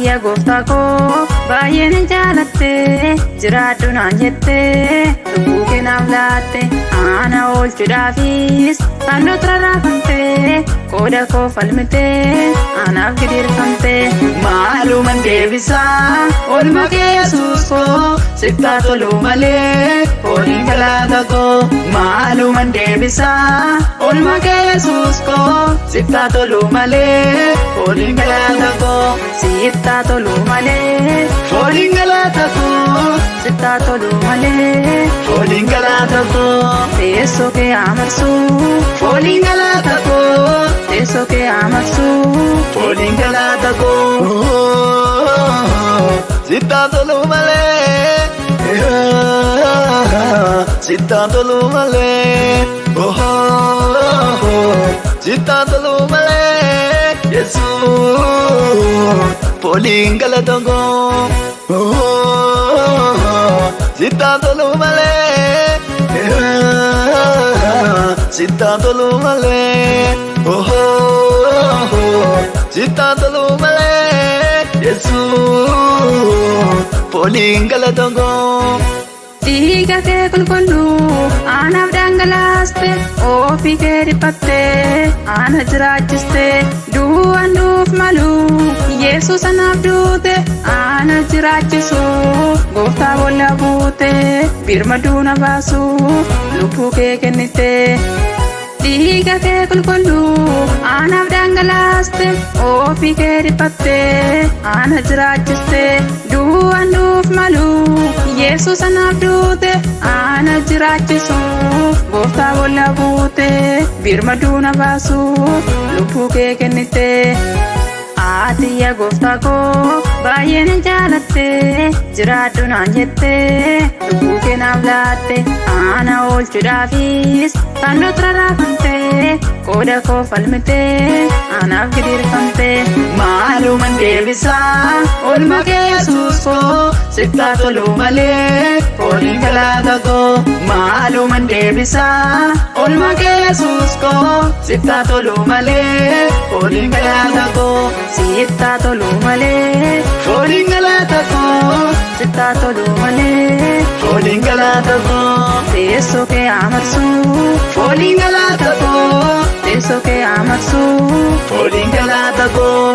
Atiya gooftaa koo baay'een jaalatte jiraadhu naan jette lubbuu kee naaf laatte ana oolchuudhaafis fannoo rarraafamte qooda koo falmite anaaf gidirfamte maaluman deebisaa oolmaa kee Yesuus koo sitti tolu malee fooliin galaata koo maaluman deebisaa oolmaa kee Yesuus koo sitti tolu malee fooliin galaata koo sitti tolu malee fooliin galaata koo sitti tolu malee fooliin galaata koo teessoo kee amarsu fooliin galaata koo teessoo kee amarsu fooliin galaata koo sitti tolu malee sitti tolu malee sitti tolu malee Yesuus fooliin galaata koo sitti tolu malee sitti tolu malee sitti tolu malee Yesuus fooliin galaata koo dhiiga kee qulqulluu anaaf dhangalaaste ofii kee dhiphatte ana jiraachiste du'aan dhuuf malu Yesuus anaaf duute ana jiraachisu gooftaa boolla buute birmaduu na baasu lubbuu kee kennite dhiiga kee qulqulluu anaaf dhangalaaste ofii kee dhiphatte ana jiraachiste du'aan dhuuf malu Yesuus anaaf duute ana jiraachisu gooftaa boolla buute birmaduu na baasu lubbuu kee kennite Atiya gooftaa koo baay'een jaalatte jiraadhu naan jette lubbuu kee naaf laatte ana oolchuudhaafis fannoo rarraafamte qooda koo falmite anaaf gidirfamte maaluman deebisaa oolmaa kee Yesuus koo sitti tolu malee fooliin galaata koo maaluman deebisaa oolmaa kee Yesuus koo sitti tolu malee fooliin galaata koo sitti tolu malee fooliin galaata koo sitti tolu malee fooliin galaata koo teessoo kee amarsu fooliin galaata koo teessoo kee amarsu fooliin galaata koo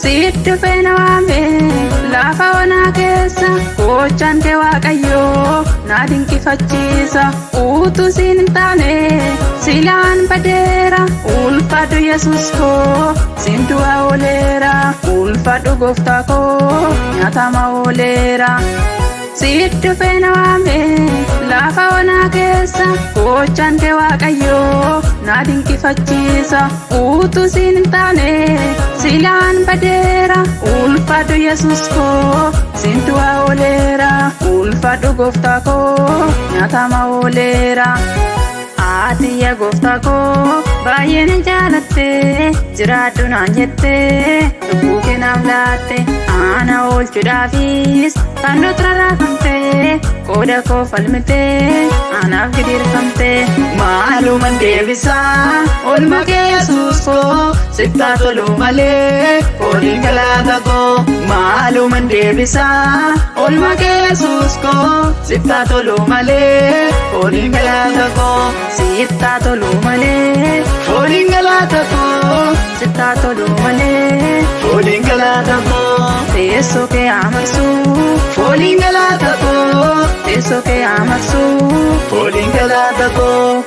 sitti feena waame lafa onaa keessa gochaan kee Waaqayyoo na dinqifachiisa utuu siin hin taane silaan badeera ulfaadhu Yesuus koo siin du'a ooleera ulfaadhu gooftaa koo nyaatama ooleera sitti feena waame lafa onaa keessa gochaan kee Waaqayyoo na dinqifachiisa utuu siin hin taane silaan badeera ulfaadhu Yesuus koo siin du'a ooleera ulfaadhu gooftaa koo nyaatama ooleera Atiya gooftaa koo baay'een jaalatte jiraadhu naan jette lubbuu kee naaf laatte ana oolchuudhaafis fannoo rarraafamte qooda koo falmite anaaf gidirfamte maaluman deebisaa oolmaa kee Yesuus koo sitti tolu malee fooliin galaata koo maaluman deebisaa oolmaa kee Yesuus koo sitti tolu malee fooliin galaata koo sitti tolu malee fooliin galaata koo sitti tolu malee fooliin galaata koo teessoo kee amarsu fooliin galaata koo teessoo kee amarsu fooliin galaata koo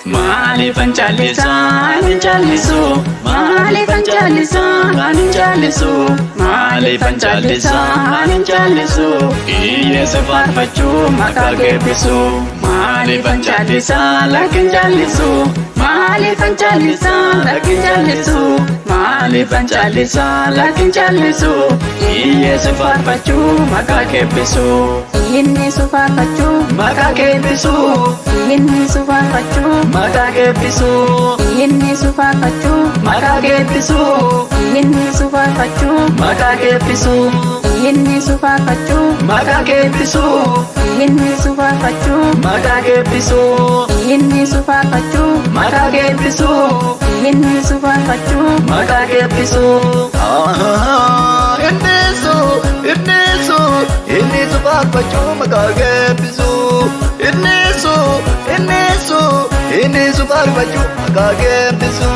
Maaliifan jallisu maaliifan jallisu maaliifan jallisu iyyeessa faarfachuu maqaa geebbisu maaliifan jallisa lakin jallisu Maaliifan callisa lakkin callisu Maaliifan callisa lakkin callisu Iyyeessa faarfachuu maqaa keebbisu Inni sufaarfachuu maqaa keebbisu Inni sufaarfachuu maqaa keebbisu Inni sufaarfachuu maqaa keebbisu Inni sufaarfachuu maqaa keebbisu Inni sufaarfachuu maqaa keebbisu Inni sufaarfachuu maqaa keebbisu Inni sufaarfachuu maqaa keebbisu Inni sufaarfachuu maqaa keebbisu Innisu faarfachuu maqaa keebbisu Innisu faarfachuu maqaa keebbisu